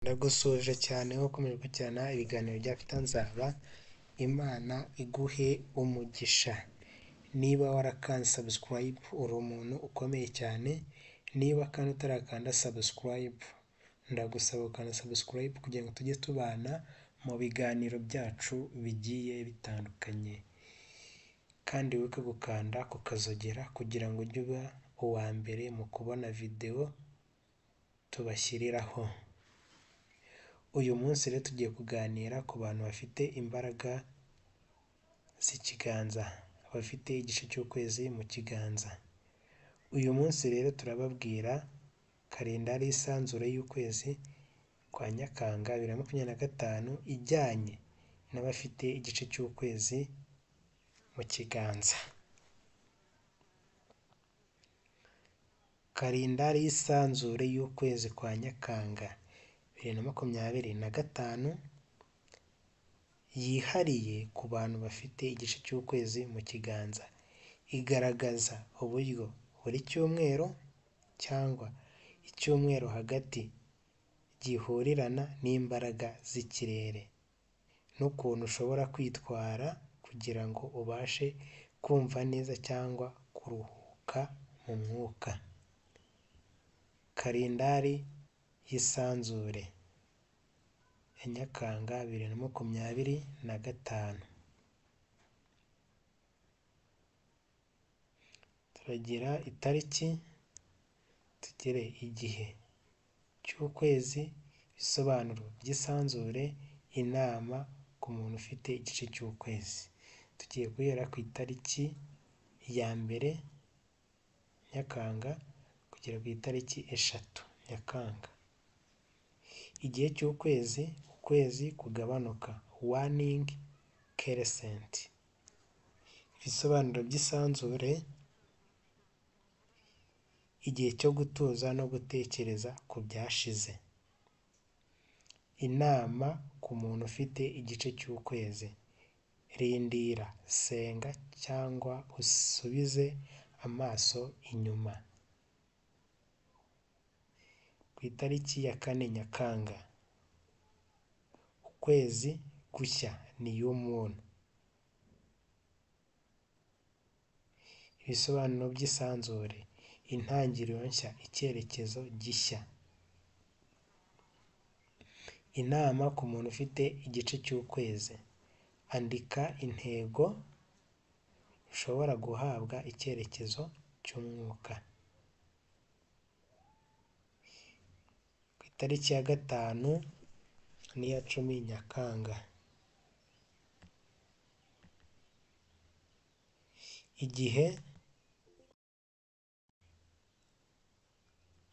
Ndagusuhuje cyane aho ukomeje gukurikirana ibiganiro bya Peter Nzaba, Imana iguhe umugisha. Niba warakanze subscribe uri umuntu ukomeye cyane, niba kandi utarakanda subscribe ndagusaba ukanda subscribe kugira ngo tujye tubana mu biganiro byacu bigiye bitandukanye. Kandi wibuke gukanda ku kazogera kugira ngo ujye uba uwa mbere mu kubona video tubashyiriraho. Uyu munsi rero tugiye kuganira ku bantu bafite imbaraga z'ikiganza, abafite igice cy'ukwezi mu kiganza. Uyu munsi rero turababwira kalendari y'isanzure y'ukwezi kwa Nyakanga 2025 ijyanye n'abafite igice cy'ukwezi mu kiganza. Kalendari y'isanzure y'ukwezi kwa Nyakanga 2025 yihariye ku bantu bafite igice cy'ukwezi mu kiganza, igaragaza uburyo buri cyumweru cyangwa icyumweru hagati gihurirana n'imbaraga z'ikirere n'ukuntu ushobora kwitwara kugira ngo ubashe kumva neza cyangwa kuruhuka mu mwuka. Kalendari y'isanzure ya Nyakanga 2025. Turagira itariki, tugere igihe cy'ukwezi, ibisobanuro by'isanzure, inama ku muntu ufite igice cy'ukwezi. Tugiye guhera ku itariki ya mbere Nyakanga kugera ku itariki 3 Nyakanga. Igihe cy'ukwezi, ukwezi kugabanuka, waning crescent. Ibisobanuro by'isanzure, igihe cyo gutuza no gutekereza ku byashize. Inama ku muntu ufite igice cy'ukwezi, rindira, senga cyangwa usubize amaso inyuma. Ku itariki ya 4 Nyakanga, ukwezi gushya, new moon. Ibisobanuro by'isanzure, intangiriro nshya, icyerekezo gishya. Inama ku muntu ufite igice cy'ukwezi, andika intego, ushobora guhabwa icyerekezo cy'umwuka. Ku itariki ya 5 n'iya 10 Nyakanga, igihe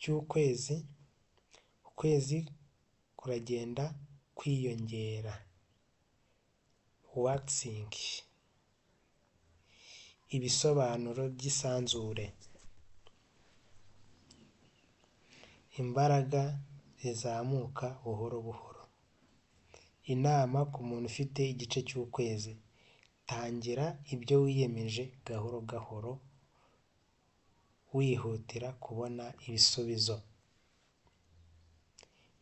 cy'ukwezi, ukwezi kuragenda kwiyongera, waxing. Ibisobanuro by'isanzure, imbaraga zizamuka buhoro buhoro. Inama ku muntu ufite igice cy'ukwezi, tangira ibyo wiyemeje gahoro gahoro, wihutira kubona ibisubizo.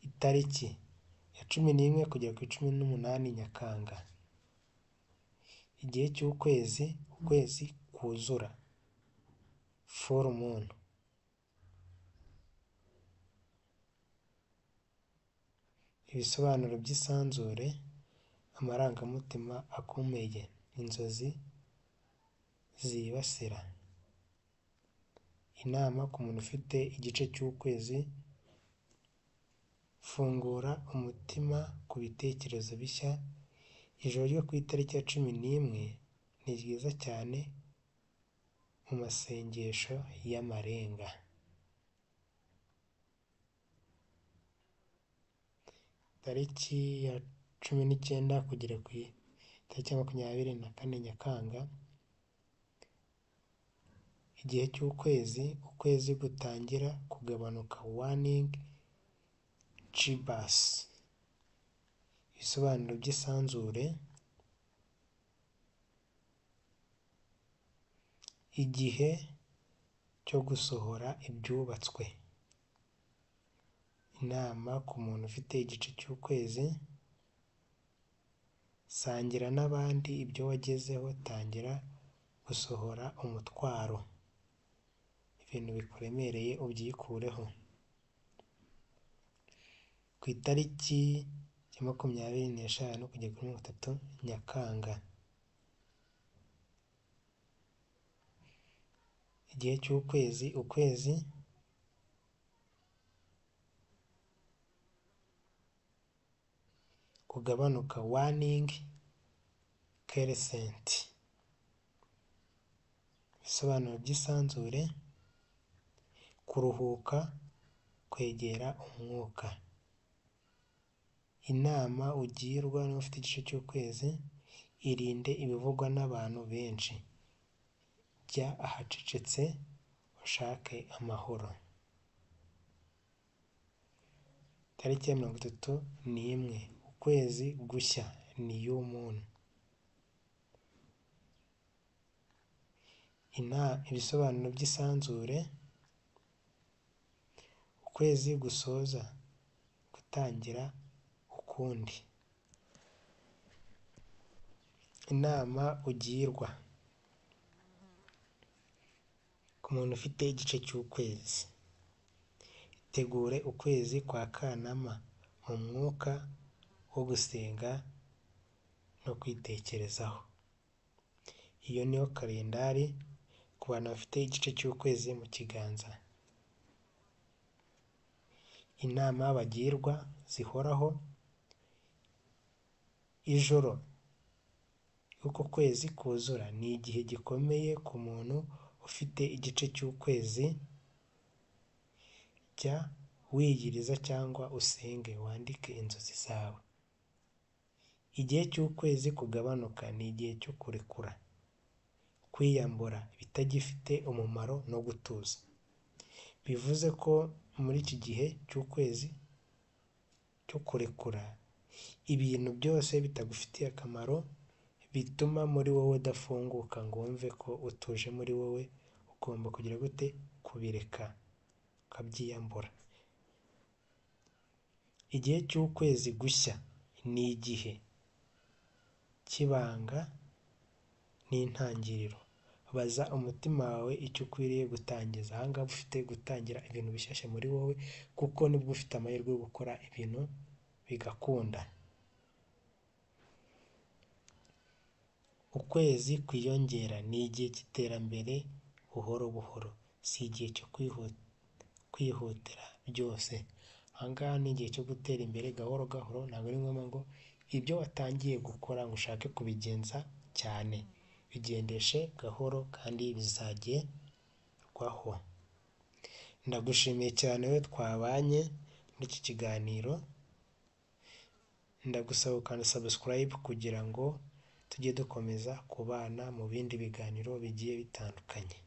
Itariki ya 11 kugera ku 18 Nyakanga, igihe cy'ukwezi, ukwezi kuzura, full moon. Ibisobanuro by'isanzure, amarangamutima akomeye, inzozi zibasira. Inama ku muntu ufite igice cy'ukwezi, fungura umutima ku bitekerezo bishya. Ijoro ryo ku itariki ya 11 ni ryiza cyane mu masengesho y'amarenga. Tariki ya 19 kugera ku itariki ya 24 Nyakanga, igihe cy'ukwezi, ukwezi gutangira kugabanuka, waning gibbous. Ibisobanuro by'isanzure, igihe cyo gusohora ibyubatswe. inama ku muntu ufite igice cy'ukwezi, sangira n'abandi ibyo wagezeho, tangira gusohora umutwaro, ibintu bikuremereye ubyikureho. Ku itariki ya 25 kugera kuri 30 Nyakanga, igihe cy'ukwezi, ukwezi kugabanuka, waning crescent, ibisobanuro by'isanzure, kuruhuka, kwegera umwuka. Inama ugirwa n'ufite igice cy'ukwezi: irinde ibivugwa n'abantu benshi, jya ahacecetse ushake amahoro. Tariki ya 31 ukwezi gushya, new moon. Ibisobanuro by'isanzure: ukwezi gusoza, gutangira ukundi. Inama ugirwa ku muntu ufite igice cy'ukwezi: itegure ukwezi kwa Kanama mu mwuka wo gusenga no kwitekerezaho. Iyo niyo kalendari ku bantu bafite igice cy'ukwezi mu kiganza. Inama bagirwa zihoraho: ijoro y'uko kwezi kuzura ni igihe gikomeye ku muntu ufite igice cy'ukwezi, jya wiyiriza cyangwa usenge, wandike inzozi zawe. Igihe cy'ukwezi kugabanuka ni igihe cyo kurekura, kwiyambura ibitagifite umumaro no gutuza. Bivuze ko muri iki gihe cy'ukwezi cyo kurekura ibintu byose bitagufitiye akamaro, bituma muri wowe udafunguka ngo wumve ko utuje muri wowe, ugomba kugira gute? Kubireka, ukabyiyambura. Igihe cy'ukwezi gushya ni igihe cy'ibanga n'intangiriro. Baza umutima wawe icyo ukwiriye gutangiza. Aha ngaha ufite gutangira ibintu bishyashya muri wowe, kuko nibwo ufite amahirwe yo gukora ibintu bigakunda. Ukwezi kwiyongera ni igihe cy'iterambere buhoro buhoro, si igihe cyo kwihutira byose. Aha ngaha ni igihe cyo gutera imbere gahoro gahoro, ntabwo ari ngombwa ngo ibyo watangiye gukora ngo ushake kubigenza cyane. Bigendeshe gahoro kandi bizagerwaho. Ndagushimiye cyane we twabanye muri iki kiganiro. Ndagusaba ukanda subscribe kugira ngo tujye dukomeza kubana mu bindi biganiro bigiye bitandukanye.